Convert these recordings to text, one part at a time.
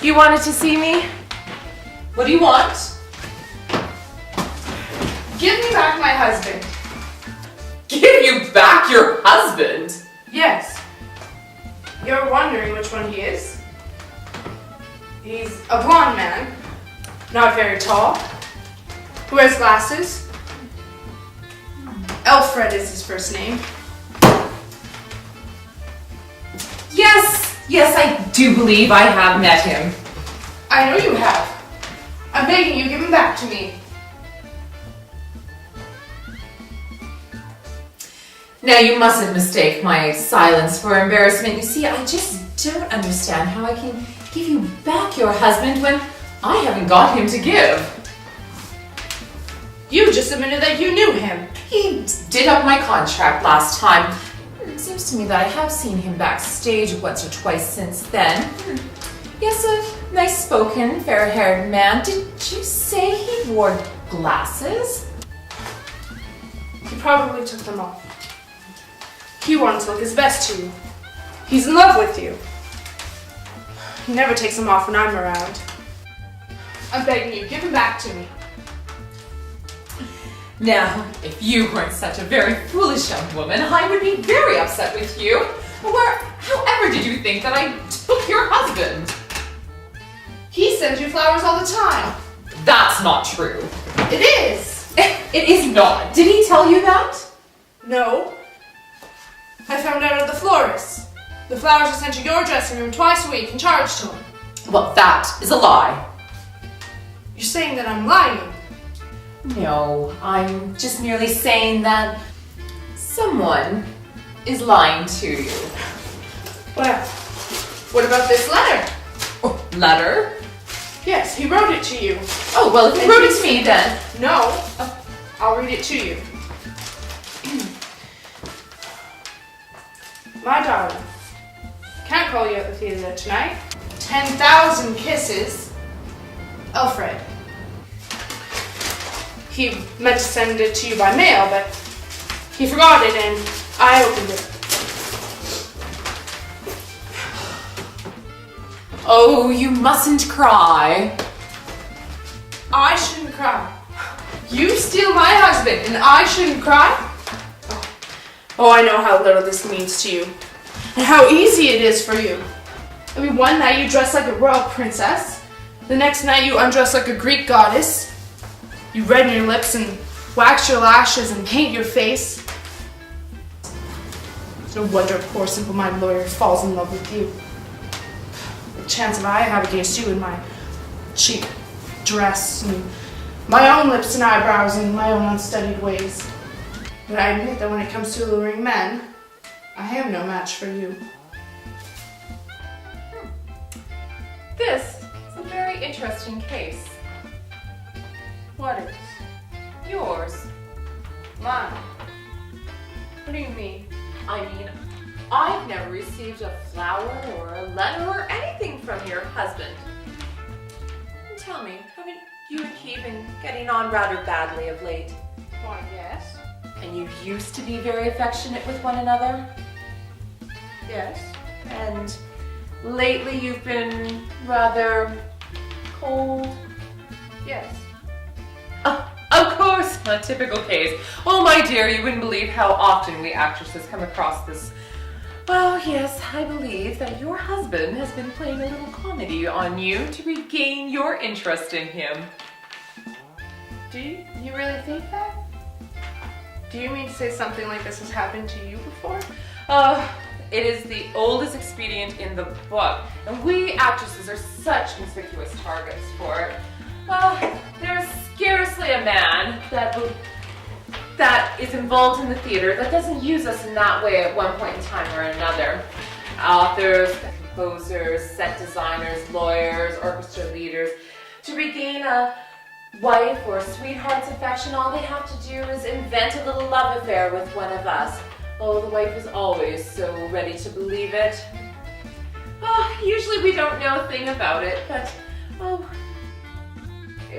You wanted to see me? What do you want? Give me back my husband. Give you back your husband? Yes. You're wondering which one he is? He's a blonde man, not very tall, who wears glasses. Alfred is his first name. Yes, I do believe I have met him. I know you have. I'm begging you, give him back to me. Now you mustn't mistake my silence for embarrassment. You see, I just don't understand how I can give you back your husband when I haven't got him to give. You just admitted that you knew him. He did up my contract last time. It seems to me that I have seen him backstage once or twice since then. Yes, a nice-spoken, fair-haired man. Did you say he wore glasses? He probably took them off. He wants to look his best to you. He's in love with you. He never takes them off when I'm around. I'm begging you, give him back to me. Now, if you weren't such a very foolish young woman, I would be very upset with you. However did you think that I took your husband? He sends you flowers all the time. That's not true. It is. It is not. Did he tell you that? No. I found out at the florist. The flowers are sent to your dressing room twice a week and charged to him. Well, that is a lie. You're saying that I'm lying. No, I'm just merely saying that someone is lying to you. Well, what about this letter? Oh, letter? Yes, he wrote it to you. Oh, well, if he wrote it to me, then. No, I'll read it to you. My darling, can't call you at the theater tonight. 10,000 kisses, Alfred. He meant to send it to you by mail, but he forgot it and I opened it. Oh, you mustn't cry. I shouldn't cry. You steal my husband and I shouldn't cry? Oh, I know how little this means to you. And how easy it is for you. I mean, one night you dress like a royal princess. The next night you undress like a Greek goddess. You redden your lips and wax your lashes and paint your face. It's no wonder a poor simple-minded lawyer falls in love with you. The chance I have against you in my cheap dress and my own lips and eyebrows and my own unstudied ways. But I admit that when it comes to alluring men, I am no match for you. This is a very interesting case. What is? Yours. Mine. What do you mean? I mean, I've never received a flower or a letter or anything from your husband. And tell me, haven't you and he been getting on rather badly of late? Why, yes. And you used to be very affectionate with one another? Yes. And lately you've been rather cold? Yes. Oh, of course, a typical case. Oh, my dear, you wouldn't believe how often we actresses come across this. Well, yes, I believe that your husband has been playing a little comedy on you to regain your interest in him. Do you really think that? Do you mean to say something like this has happened to you before? It is the oldest expedient in the book, and we actresses are such conspicuous targets for it. There is scarcely a man that is involved in the theater that doesn't use us in that way at one point in time or another. Authors, composers, set designers, lawyers, orchestra leaders. To regain a wife or sweetheart's affection, all they have to do is invent a little love affair with one of us. Oh, the wife is always so ready to believe it. Usually we don't know a thing about it, but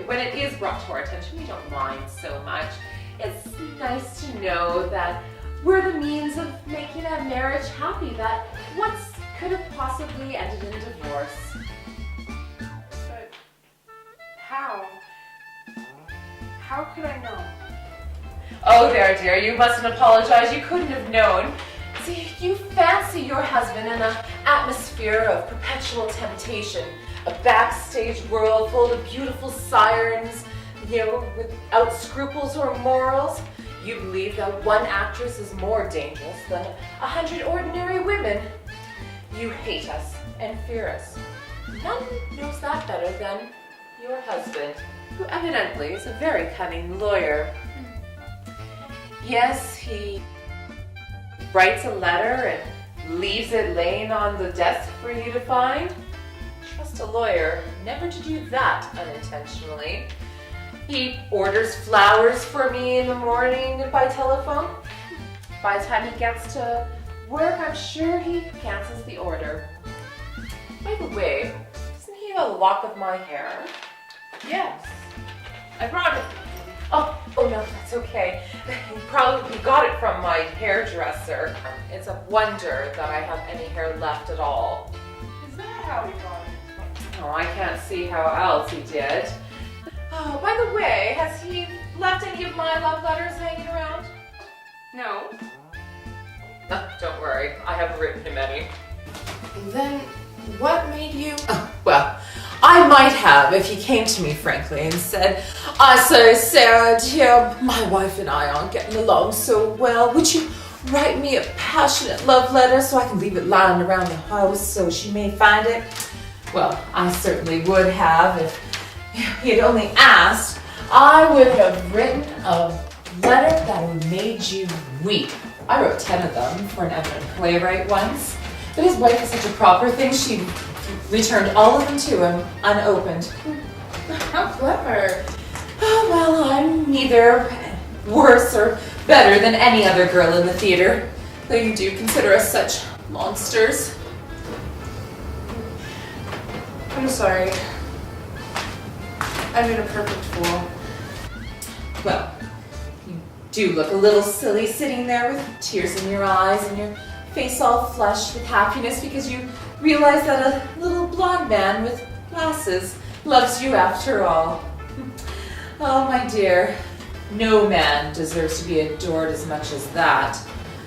when it is brought to our attention, we don't mind so much. It's nice to know that we're the means of making a marriage happy that once could have possibly ended in divorce. How could I know? Oh, there, dear, you mustn't apologize. You couldn't have known. See, you fancy your husband in an atmosphere of perpetual temptation, a backstage world full of beautiful sirens, without scruples or morals. You believe that one actress is more dangerous than 100 ordinary women. You hate us and fear us. None knows that better than your husband, who evidently is a very cunning lawyer. Yes, he writes a letter and leaves it laying on the desk for you to find. Trust a lawyer never to do that unintentionally. He orders flowers for me in the morning by telephone. By the time he gets to work, I'm sure he cancels the order. By the way, doesn't he have a lock of my hair? Yes. I brought it. Oh no, that's okay. He got it from my hairdresser. It's a wonder that I have any hair left at all. Is that how he got it? Oh, I can't see how else he did. Oh, by the way, has he left any of my love letters hanging around? No. Don't worry, I haven't written him any. Then what made you? Well, I might have if he came to me frankly and said, "I say, Sarah, dear, my wife and I aren't getting along so well. Would you write me a passionate love letter so I can leave it lying around the house so she may find it?" Well, I certainly would have if he had only asked. I would have written a letter that would have made you weep. I wrote 10 of them for an eminent playwright once, but his wife is such a proper thing, she returned all of them to him unopened. How clever. Oh, well, I'm neither worse or better than any other girl in the theater, though you do consider us such monsters. I'm sorry. I made a perfect fool. Well, you do look a little silly sitting there with tears in your eyes and your face all flushed with happiness because you realize that a little blonde man with glasses loves you after all. Oh, my dear, no man deserves to be adored as much as that.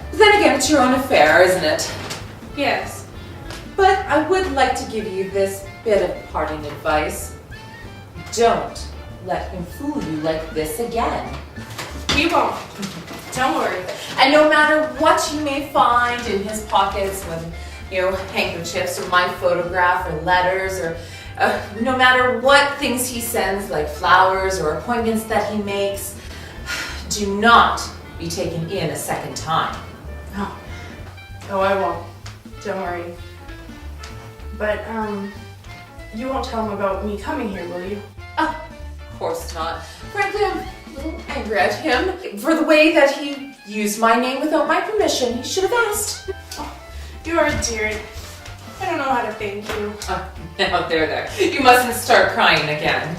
But then again, it's your own affair, isn't it? Yes. But I would like to give you this bit of parting advice. Don't let him fool you like this again. He won't. Don't worry. And no matter what you may find in his pockets, when handkerchiefs or my photograph or letters, or no matter what things he sends, like flowers or appointments that he makes, do not be taken in a second time. No. Oh, I won't. Don't worry. But, you won't tell him about me coming here, will you? Of course not. Frankly, I'm a little angry at him for the way that he used my name without my permission. He should have asked. Oh, you are a dear. I don't know how to thank you. Now, there. You mustn't start crying again.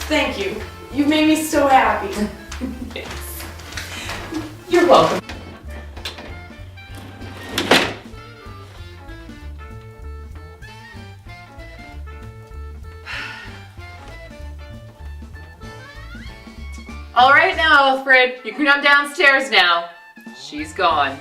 Thank you. You've made me so happy. Yes. You're welcome. All right now, Alfred, you can come downstairs now. She's gone.